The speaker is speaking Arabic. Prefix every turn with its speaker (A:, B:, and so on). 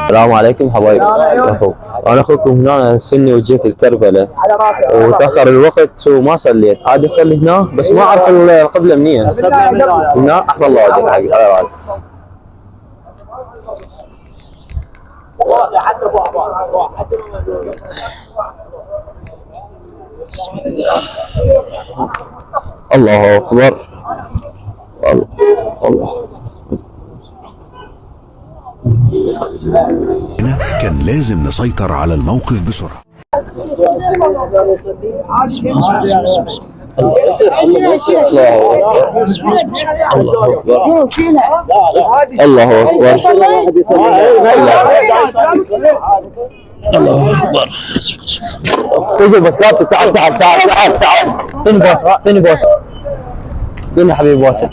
A: السلام عليكم حبايبي. انا اخوكم هنا سني وجيت الكربلاء وتاخر الوقت وما صليت، عاد اصلي هنا بس ما اعرف القبله منين. هنا احفظ الله وجهك حبيبي على راس. بسم الله. الله اكبر. الله الله.
B: كان لازم نسيطر على الموقف بسرعة.
A: الله أكبر. الله أكبر. اجي بس كابتن، تعال تعال تعال تعال تعال. فين بوس؟ فين بوس؟ فين حبيبي بوس؟